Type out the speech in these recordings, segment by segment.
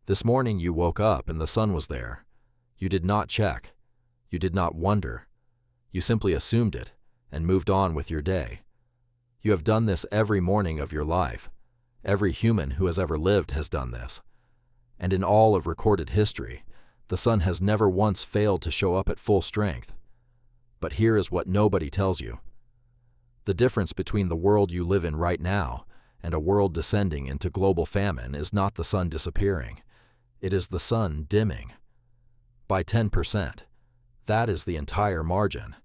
This morning you woke up and the sun was there. You did not check. You did not wonder. You simply assumed it and moved on with your day. You have done this every morning of your life. Every human who has ever lived has done this. And in all of recorded history, the sun has never once failed to show up at full strength. But here is what nobody tells you. The difference between the world you live in right now and a world descending into global famine is not the sun disappearing. It is the sun dimming. By 10%. That is the entire margin.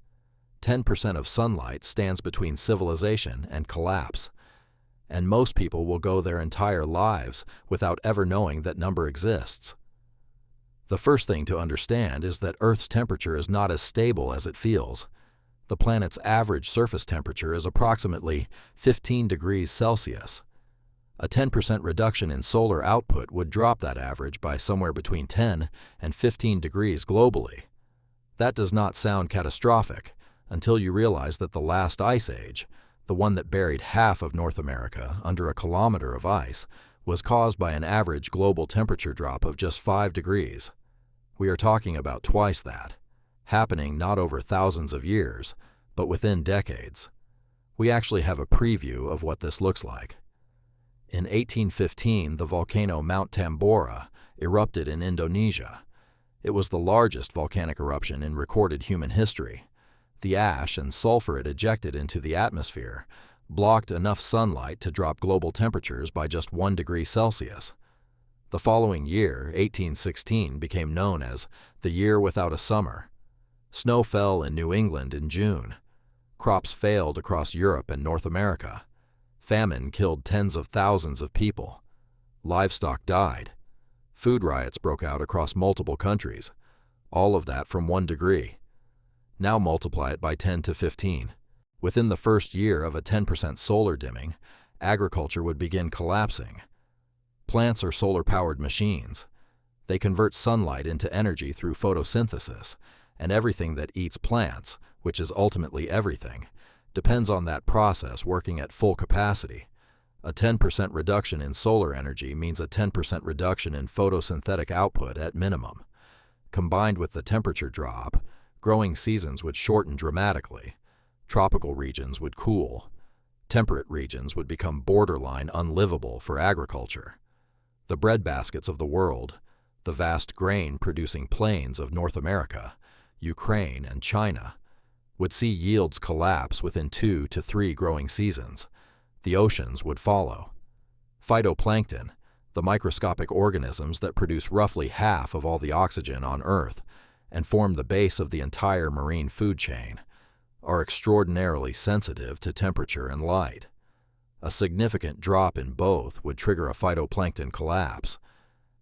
10% of sunlight stands between civilization and collapse. And most people will go their entire lives without ever knowing that number exists. The first thing to understand is that Earth's temperature is not as stable as it feels. The planet's average surface temperature is approximately 15 degrees Celsius. A 10% reduction in solar output would drop that average by somewhere between 10 and 15 degrees globally. That does not sound catastrophic until you realize that the last ice age, the one that buried half of North America under a kilometer of ice, was caused by an average global temperature drop of just 5 degrees. We are talking about twice that, happening not over thousands of years, but within decades. We actually have a preview of what this looks like. In 1815, the volcano Mount Tambora erupted in Indonesia. It was the largest volcanic eruption in recorded human history. The ash and sulfur it ejected into the atmosphere blocked enough sunlight to drop global temperatures by just 1 degree Celsius. The following year, 1816, became known as the year without a summer. Snow fell in New England in June. Crops failed across Europe and North America. Famine killed tens of thousands of people. Livestock died. Food riots broke out across multiple countries. All of that from 1 degree. Now multiply it by 10 to 15. Within the first year of a 10% solar dimming, agriculture would begin collapsing. Plants are solar-powered machines. They convert sunlight into energy through photosynthesis, and everything that eats plants, which is ultimately everything, depends on that process working at full capacity. A 10% reduction in solar energy means a 10% reduction in photosynthetic output at minimum. Combined with the temperature drop, growing seasons would shorten dramatically. Tropical regions would cool. Temperate regions would become borderline unlivable for agriculture. The breadbaskets of the world, the vast grain-producing plains of North America, Ukraine, and China, would see yields collapse within 2 to 3 growing seasons. The oceans would follow. Phytoplankton, the microscopic organisms that produce roughly half of all the oxygen on Earth and form the base of the entire marine food chain, are extraordinarily sensitive to temperature and light. A significant drop in both would trigger a phytoplankton collapse,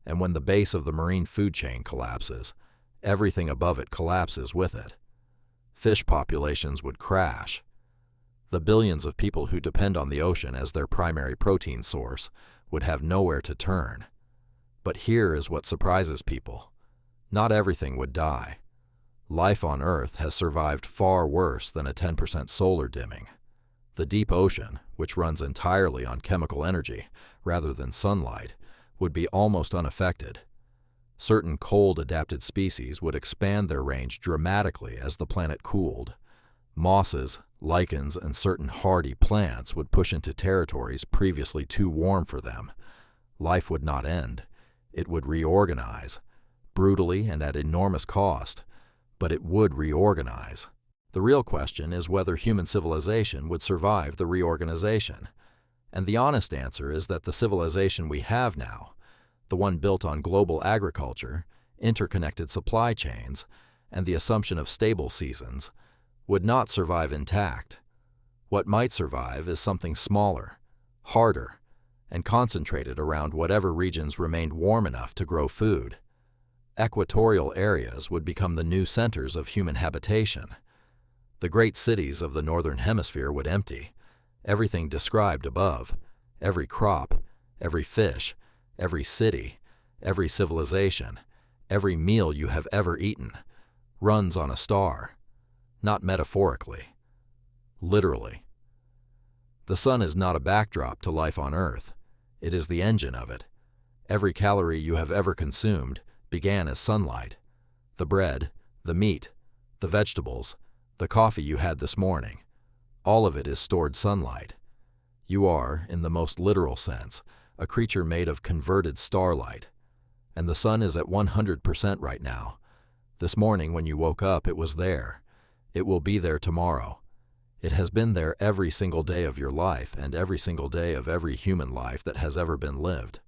and when the base of the marine food chain collapses, everything above it collapses with it. Fish populations would crash. The billions of people who depend on the ocean as their primary protein source would have nowhere to turn. But here is what surprises people. Not everything would die. Life on Earth has survived far worse than a 10% solar dimming. The deep ocean, which runs entirely on chemical energy rather than sunlight, would be almost unaffected. Certain cold-adapted species would expand their range dramatically as the planet cooled. Mosses, lichens, and certain hardy plants would push into territories previously too warm for them. Life would not end. It would reorganize, brutally and at enormous cost, but it would reorganize. The real question is whether human civilization would survive the reorganization. And the honest answer is that the civilization we have now, the one built on global agriculture, interconnected supply chains, and the assumption of stable seasons, would not survive intact. What might survive is something smaller, harder, and concentrated around whatever regions remained warm enough to grow food. Equatorial areas would become the new centers of human habitation. The great cities of the Northern Hemisphere would empty. Everything described above, every crop, every fish, every city, every civilization, every meal you have ever eaten, runs on a star. Not metaphorically. Literally. The sun is not a backdrop to life on Earth. It is the engine of it. Every calorie you have ever consumed began as sunlight. The bread, the meat, the vegetables, the coffee you had this morning, all of it is stored sunlight. You are, in the most literal sense, a creature made of converted starlight. And the sun is at 100% right now. This morning when you woke up, it was there. It will be there tomorrow. It has been there every single day of your life and every single day of every human life that has ever been lived.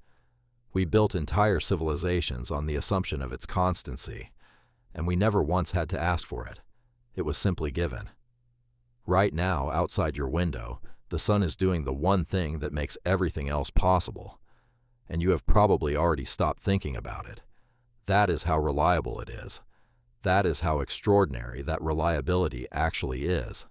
We built entire civilizations on the assumption of its constancy, and we never once had to ask for it. It was simply given. Right now, outside your window, the sun is doing the one thing that makes everything else possible, and you have probably already stopped thinking about it. That is how reliable it is. That is how extraordinary that reliability actually is.